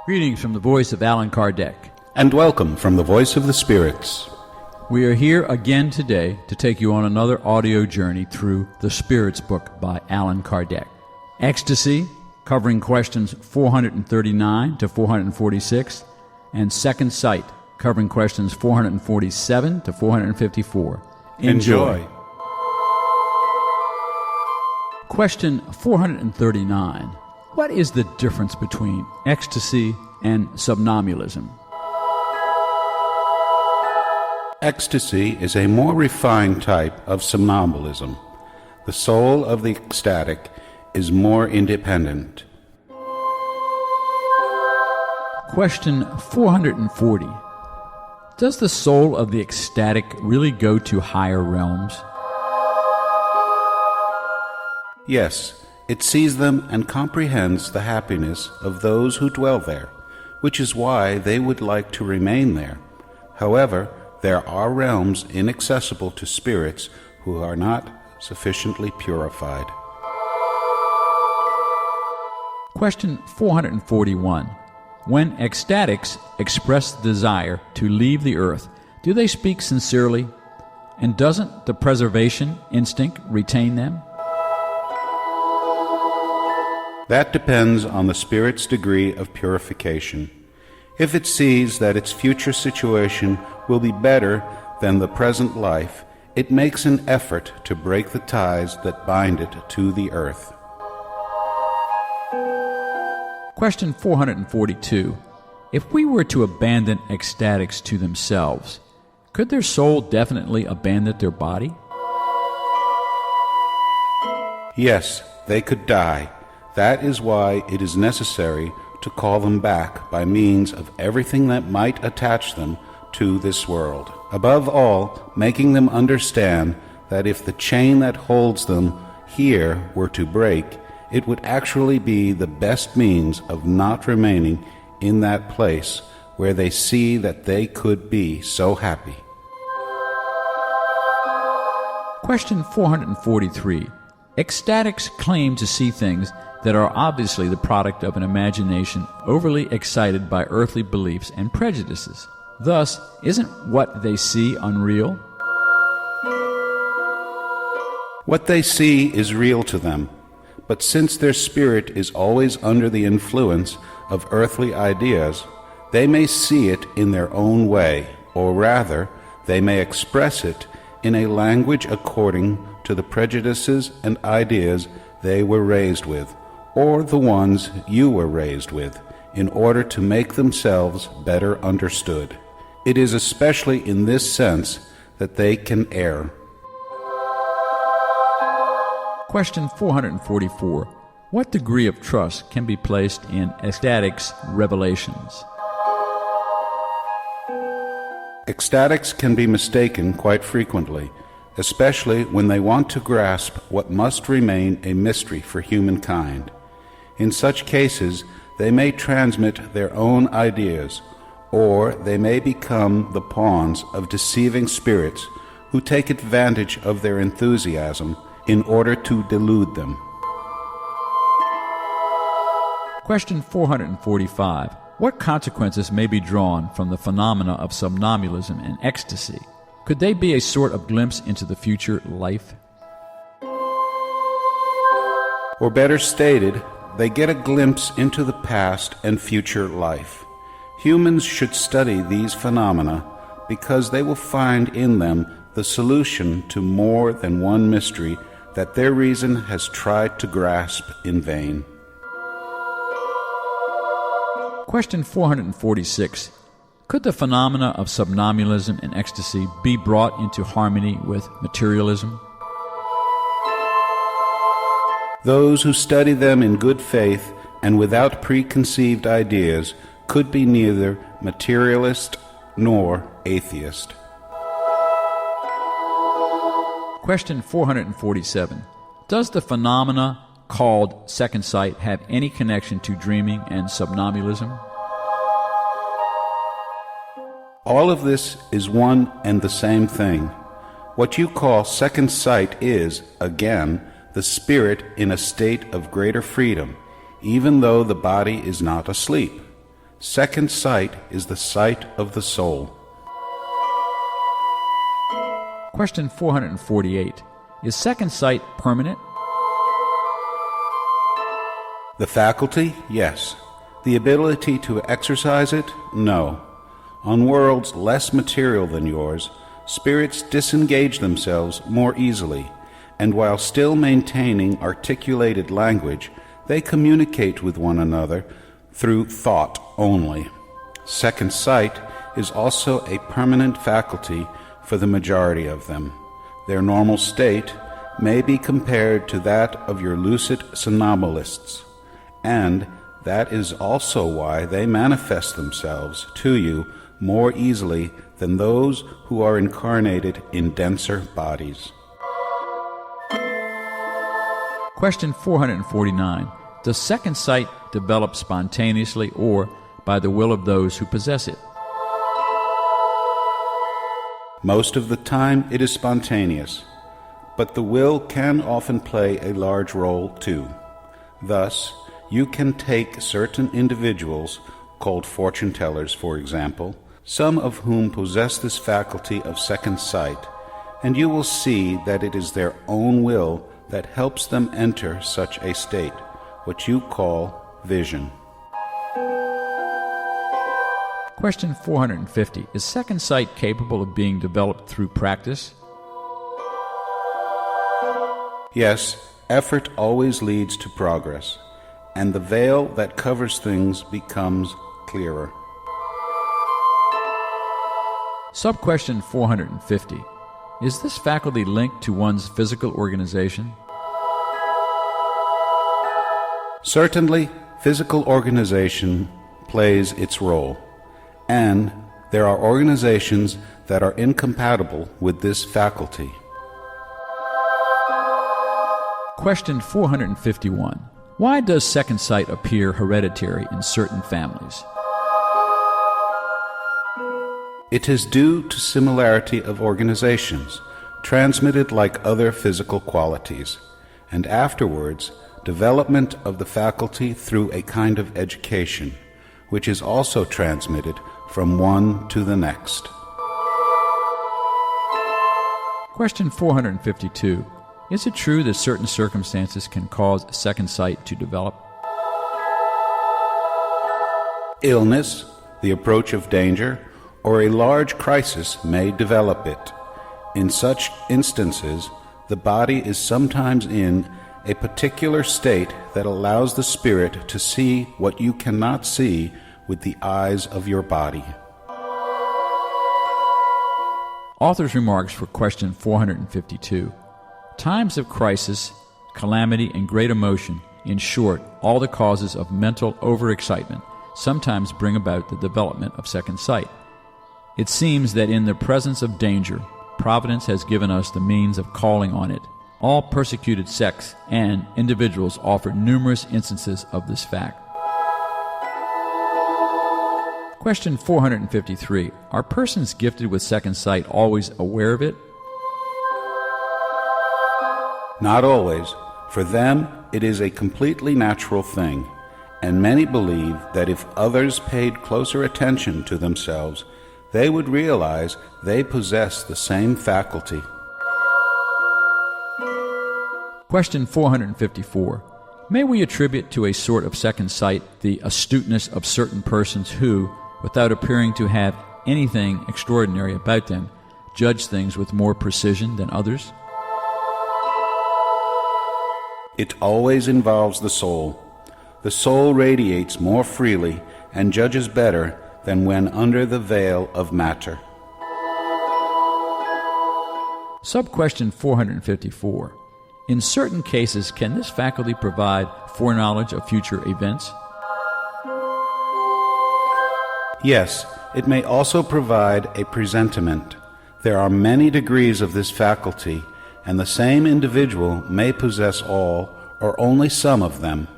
Greetings from the voice of Allan Kardec. And welcome from the Voice of the Spirits. We are here again today to take you on another audio journey through The Spirits Book by Allan Kardec. Ecstasy, covering questions 439 to 446, and Second Sight, covering questions 447 to 454. Enjoy. Question 439. What is the difference between ecstasy and somnambulism? Ecstasy is a more refined type of somnambulism. The soul of the ecstatic is more independent. Question 440. Does the soul of the ecstatic really go to higher realms? Yes, it sees them and comprehends the happiness of those who dwell there, which is why they would like to remain there. However, there are realms inaccessible to spirits who are not sufficiently purified. Question 441. When ecstatics express the desire to leave the earth, do they speak sincerely? And doesn't the preservation instinct retain them? That depends on the spirit's degree of purification. If it sees that its future situation will be better than the present life, it makes an effort to break the ties that bind it to the earth. Question 442. If we were to abandon ecstatics to themselves, could their soul definitely abandon their body? Yes, they could die. That is why it is necessary to call them back by means of everything that might attach them to this world. Above all, making them understand that if the chain that holds them here were to break, it would actually be the best means of not remaining in that place where they see that they could be so happy. Question 443. Ecstatics claim to see things that are obviously the product of an imagination overly excited by earthly beliefs and prejudices. Thus, isn't what they see unreal? What they see is real to them, but since their spirit is always under the influence of earthly ideas, they may see it in their own way, or rather, they may express it in a language according to the prejudices and ideas they were raised with, or the ones you were raised with, in order to make themselves better understood. It is especially in this sense that they can err. Question 444. What degree of trust can be placed in ecstatics' revelations? Ecstatics can be mistaken quite frequently, especially when they want to grasp what must remain a mystery for humankind. In such cases, they may transmit their own ideas, or they may become the pawns of deceiving spirits who take advantage of their enthusiasm in order to delude them. Question 445. What consequences may be drawn from the phenomena of somnambulism and ecstasy? Could they be a sort of glimpse into the future life? Or better stated, they get a glimpse into the past and future life. Humans should study these phenomena because they will find in them the solution to more than one mystery that their reason has tried to grasp in vain. Question 446. Could the phenomena of somnambulism and ecstasy be brought into harmony with materialism? Those who study them in good faith and without preconceived ideas could be neither materialist nor atheist. Question 447. Does the phenomena called second sight have any connection to dreaming and somnambulism? All of this is one and the same thing. What you call second sight is, again, the spirit in a state of greater freedom, even though the body is not asleep. Second sight is the sight of the soul. Question 448. Is second sight permanent? The faculty, yes. The ability to exercise it, no. On worlds less material than yours, spirits disengage themselves more easily, and while still maintaining articulated language, they communicate with one another through thought only. Second sight is also a permanent faculty for the majority of them. Their normal state may be compared to that of your lucid somnambulists, and that is also why they manifest themselves to you more easily than those who are incarnated in denser bodies. Question 449. Does second sight develop spontaneously or by the will of those who possess it? Most of the time it is spontaneous, but the will can often play a large role too. Thus, you can take certain individuals, called fortune tellers for example, some of whom possess this faculty of second sight, and you will see that it is their own will that helps them enter such a state, what you call vision. Question 450. Is second sight capable of being developed through practice? Yes, effort always leads to progress, and the veil that covers things becomes clearer. Sub-question 450. Is this faculty linked to one's physical organization? Certainly, physical organization plays its role, and there are organizations that are incompatible with this faculty. Question 451. Why does second sight appear hereditary in certain families? It is due to similarity of organizations, transmitted like other physical qualities, and afterwards, development of the faculty through a kind of education, which is also transmitted from one to the next. Question 452. Is it true that certain circumstances can cause second sight to develop? Illness, the approach of danger, or a large crisis may develop it. In such instances, the body is sometimes in a particular state that allows the spirit to see what you cannot see with the eyes of your body. Author's remarks for question 452. Times of crisis, calamity, and great emotion, in short, all the causes of mental overexcitement, sometimes bring about the development of second sight. It seems that in the presence of danger, Providence has given us the means of calling on it. All persecuted sects and individuals offer numerous instances of this fact. Question 453. Are persons gifted with second sight always aware of it? Not always. For them, it is a completely natural thing, and many believe that if others paid closer attention to themselves, they would realize they possess the same faculty. Question 454. May we attribute to a sort of second sight the astuteness of certain persons who, without appearing to have anything extraordinary about them, judge things with more precision than others? It always involves the soul. The soul radiates more freely and judges better than when under the veil of matter. Sub-question 454. In certain cases, can this faculty provide foreknowledge of future events? Yes, it may also provide a presentiment. There are many degrees of this faculty, and the same individual may possess all or only some of them.